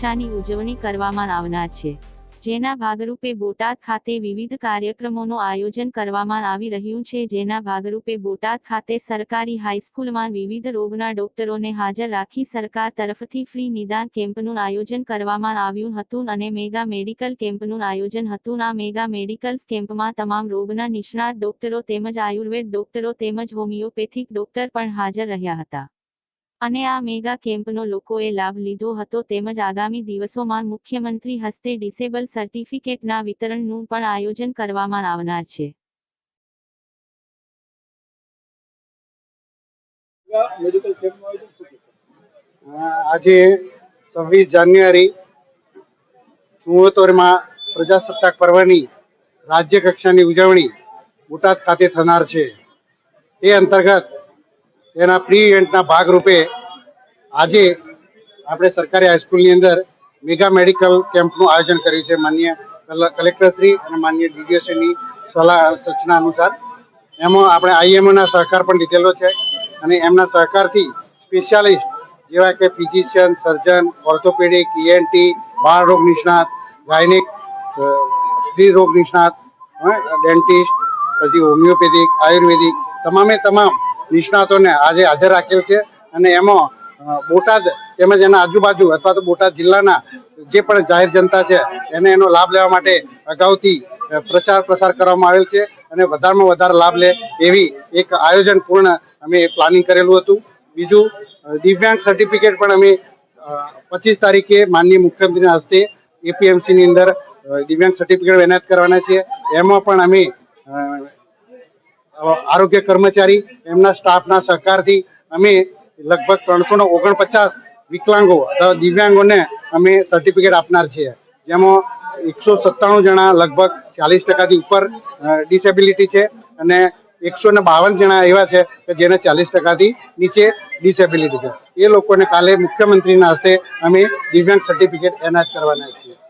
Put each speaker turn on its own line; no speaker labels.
કક્ષાની ઉજવણી કરવામાં આવનાર છે, જેના ભાગરૂપે બોટાદ ખાતે વિવિધ કાર્યક્રમોનું આયોજન કરવામાં આવી રહ્યું છે. જેના ભાગરૂપે બોટાદ ખાતે સરકારી હાઈસ્કૂલમાં વિવિધ રોગના ડોક્ટરોને હાજર રાખી સરકાર તરફથી ફ્રી નિદાન કેમ્પનું આયોજન કરવામાં આવ્યું હતું અને મેગા મેડિકલ કેમ્પનું આયોજન હતું. આ મેગા મેડિકલ કેમ્પમાં તમામ રોગના નિષ્ણાત ડોક્ટરો તેમજ આયુર્વેદ ડોક્ટરો તેમજ હોમિયોપેથિક ડોક્ટર પણ હાજર રહ્યા હતા અને આ મેગા કેમ્પનો લોકોએ લાભ લીધો હતો. તેમજ આગામી દિવસોમાં મુખ્યમંત્રી હસ્તે ડિસેબલ સર્ટિફિકેટના વિતરણનું પણ આયોજન કરવામાં આવનાર છે.
આજે 26 જાન્યુઆરી 74માં પ્રજાસત્તાક પર્વની રાજ્ય કક્ષાની ઉજવણી બોટાદ ખાતે થનાર છે. તે અંતર્ગત તેના પ્રી ઇવેન્ટના ભાગરૂપે આજે આપણે સરકારી હાઈસ્કૂલની અંદર મેગા મેડિકલ કેમ્પનું આયોજન કર્યું છે. માનનીય કલેક્ટરશ્રી અને માનનીય ડીડીઓશ્રીની સલાહ સૂચના અનુસાર એમાં આપણે આઈએમઓના સહકાર પણ લીધેલો છે અને એમના સહકારથી સ્પેશિયાલિસ્ટ જેવા કે ફિઝિશિયન, સર્જન, ઓર્થોપેડિક, ઈએનટી, બાળ રોગ નિષ્ણાત, ગાયનિક, સ્ત્રી રોગ નિષ્ણાત, ડેન્ટિસ્ટ, પછી હોમિયોપેથિક, આયુર્વેદિક તમામે તમામ નિષ્ણાતોને આજે હાજર રાખેલ છે અને એમાં બોટાદ તેમજ એના આજુબાજુ અથવા તો બોટાદ જિલ્લાના જે પણ જાહેર જનતા છે એને એનો લાભ લેવા માટે અગાઉથી પ્રચાર પ્રસાર કરવામાં આવેલ છે અને વધારેમાં વધારે લાભ લે એવી એક આયોજન પૂર્ણ અમે પ્લાનિંગ કરેલું હતું. બીજું દિવ્યાંગ સર્ટિફિકેટ પણ અમે 25 તારીખે માનનીય મુખ્યમંત્રીના હસ્તે એપીએમસીની અંદર દિવ્યાંગ સર્ટિફિકેટ એનાયત કરવાના છે. એમાં પણ અમે આરોગ્ય કર્મચારી એમના સ્ટાફના સહકારથી અમે લગભગ 349 વિકલાંગો અથવા દિવ્યાંગોને અમે સર્ટિફિકેટ આપનાર છીએ. જેમાં 197 જણા લગભગ 40% ઉપર ડિસેબિલિટી છે અને 152 જણા એવા છે કે જેને 40% નીચે ડિસેબિલિટી છે. એ લોકોને કાલે મુખ્યમંત્રીના હસ્તે અમે દિવ્યાંગ સર્ટિફિકેટ એનાયત કરવાના છીએ.